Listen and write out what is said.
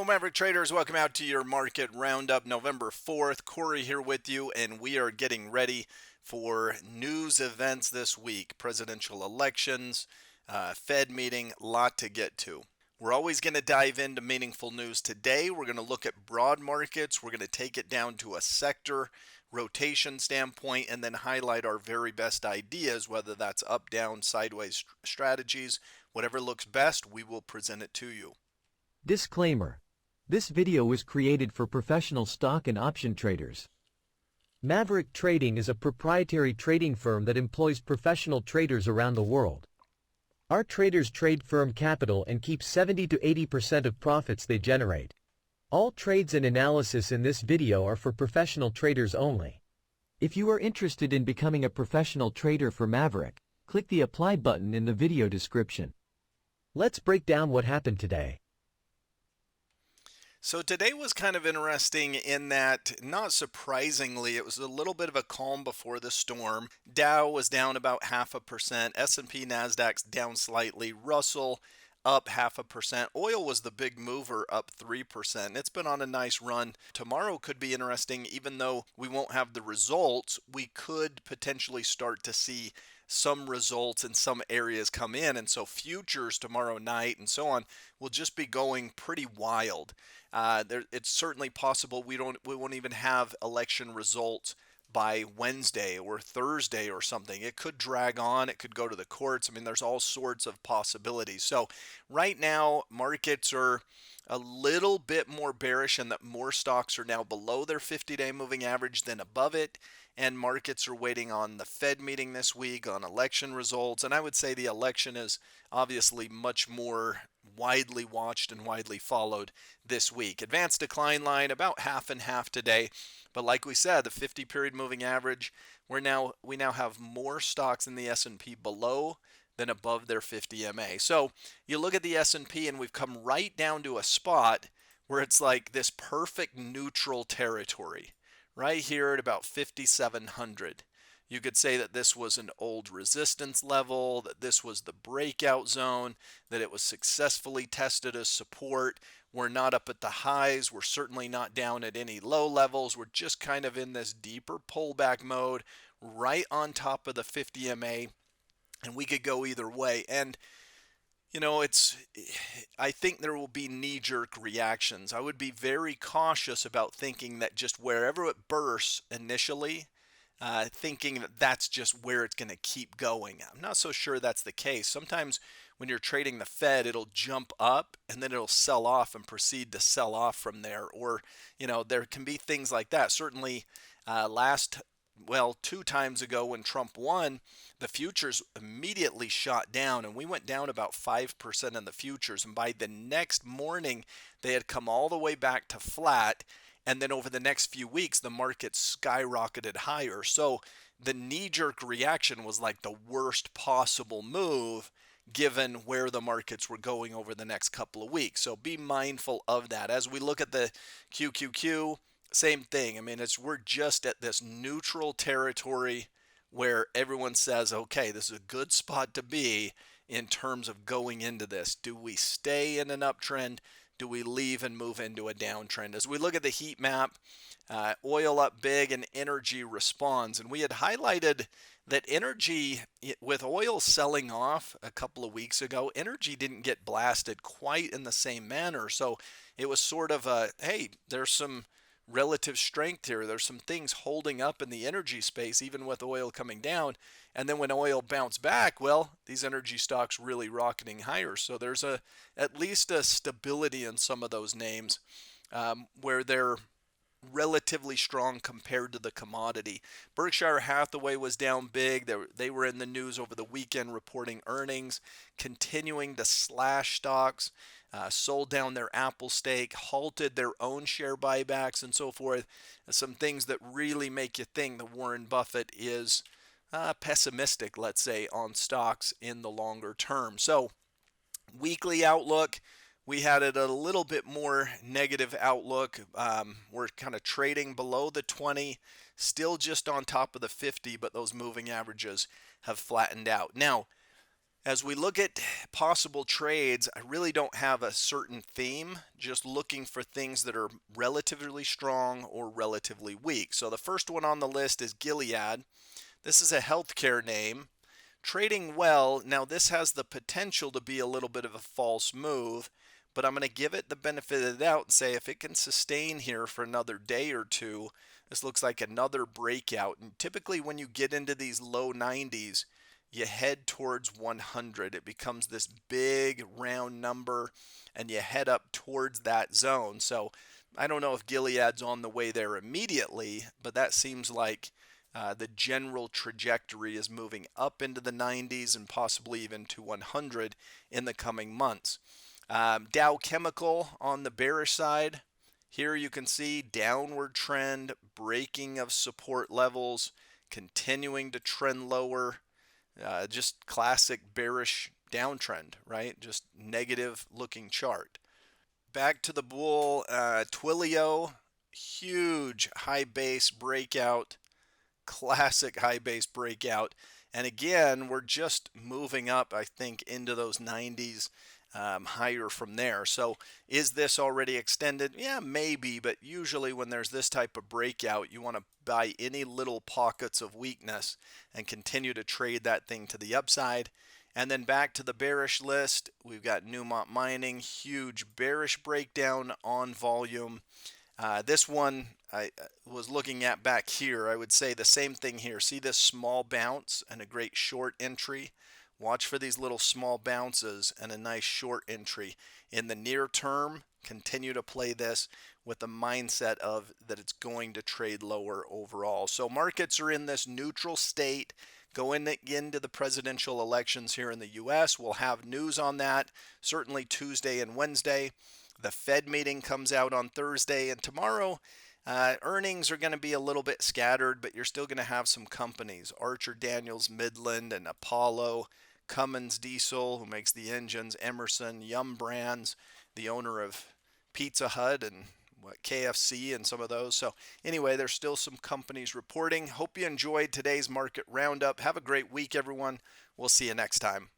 Maverick traders, welcome out to your market roundup November 4th. Corey here with you, and we are getting ready for news events this week. Presidential elections, Fed meeting, lot to get to. We're always going to dive into meaningful news. Today, we're going to look at broad markets. We're going to take it down to a sector rotation standpoint and then highlight our very best ideas, whether that's up, down, sideways strategies. Whatever looks best, we will present it to you. Disclaimer. This video was created for professional stock and option traders. Maverick Trading is a proprietary trading firm that employs professional traders around the world. Our traders trade firm capital and keep 70 to 80% of profits they generate. All trades and analysis in this video are for professional traders only. If you are interested in becoming a professional trader for Maverick, click the apply button in the video description. Let's break down what happened today. So today was kind of interesting in that, not surprisingly, it was a little bit of a calm before the storm. Dow was down about 0.5%, S&P, Nasdaq's down slightly, Russell up 0.5%. Oil was the big mover, up 3%. It's been on a nice run. Tomorrow could be interesting. Even though we won't have the results, we could potentially start to see some results in some areas come in, and so futures tomorrow night and so on will just be going pretty wild. It's certainly possible we won't even have election results by Wednesday or Thursday or something. It could drag on. It could go to the courts. I mean, there's all sorts of possibilities. So right now, markets are a little bit more bearish, and that more stocks are now below their 50-day moving average than above it. And markets are waiting on the Fed meeting this week, on election results. And I would say the election is obviously much more widely watched and widely followed this week. Advanced decline line about half and half today. But like we said, the 50-period moving average, we now have more stocks in the S&P below than above their 50 MA. So you look at the S&P and we've come right down to a spot where it's like this perfect neutral territory. Right here at about 5,700. You could say that this was an old resistance level, that this was the breakout zone, that it was successfully tested as support. We're not up at the highs. We're certainly not down at any low levels. We're just kind of in this deeper pullback mode right on top of the 50 MA, and we could go either way. And you know, I think there will be knee-jerk reactions. I would be very cautious about thinking that just wherever it bursts initially, thinking that that's just where it's going to keep going. I'm not so sure that's the case. Sometimes when you're trading the Fed, it'll jump up and then it'll sell off and proceed to sell off from there. Or, you know, there can be things like that. Certainly two times ago when Trump won, the futures immediately shot down, and we went down about 5% in the futures. And by the next morning, they had come all the way back to flat. And then over the next few weeks, the market skyrocketed higher. So the knee-jerk reaction was like the worst possible move given where the markets were going over the next couple of weeks. So be mindful of that. As we look at the QQQ, same thing. I mean, we're just at this neutral territory where everyone says, okay, this is a good spot to be in terms of going into this. Do we stay in an uptrend? Do we leave and move into a downtrend? As we look at the heat map, oil up big and energy responds. And we had highlighted that energy, with oil selling off a couple of weeks ago, energy didn't get blasted quite in the same manner. So it was sort of a, hey, there's some relative strength here. There's some things holding up in the energy space, even with oil coming down. And then when oil bounced back, well, these energy stocks really rocketing higher. So there's at least a stability in some of those names where they're relatively strong compared to the commodity. Berkshire Hathaway was down big. They were in the news over the weekend reporting earnings, continuing to slash stocks. Sold down their Apple stake, halted their own share buybacks, and so forth. Some things that really make you think that Warren Buffett is pessimistic, let's say, on stocks in the longer term. So, weekly outlook, we had it a little bit more negative outlook. We're kind of trading below the 20, still just on top of the 50, but those moving averages have flattened out. Now, As we look at possible trades, I really don't have a certain theme, just looking for things that are relatively strong or relatively weak. So the first one on the list is Gilead. This is a healthcare name. Trading well. Now, this has the potential to be a little bit of a false move, but I'm going to give it the benefit of the doubt and say if it can sustain here for another day or two, this looks like another breakout. And typically, when you get into these low 90s, you head towards 100. It becomes this big round number, and you head up towards that zone. So I don't know if Gilead's on the way there immediately, but that seems like the general trajectory is moving up into the 90s and possibly even to 100 in the coming months. Dow Chemical on the bearish side. Here you can see downward trend, breaking of support levels, continuing to trend lower. Just classic bearish downtrend, right? Just negative looking chart. Back to the bull, Twilio, huge high base breakout, classic high base breakout. And again, we're just moving up, I think, into those 90s, higher from there. So is this already extended? Yeah, maybe, but usually when there's this type of breakout, you want to buy any little pockets of weakness and continue to trade that thing to the upside. And then back to the bearish list, we've got Newmont Mining, huge bearish breakdown on volume. This one I was looking at back here. I would say the same thing here. See this small bounce and a great short entry? Watch for these little small bounces and a nice short entry. In the near term, continue to play this with the mindset of that it's going to trade lower overall. So markets are in this neutral state going into the presidential elections here in the US. We'll have news on that certainly Tuesday and Wednesday. The Fed meeting comes out on Thursday, and tomorrow earnings are going to be a little bit scattered, but you're still going to have some companies: Archer Daniels Midland and Apollo, Cummins Diesel, who makes the engines, Emerson, Yum Brands, the owner of Pizza Hut and KFC and some of those. So anyway, there's still some companies reporting. Hope you enjoyed today's market roundup. Have a great week, everyone. We'll see you next time.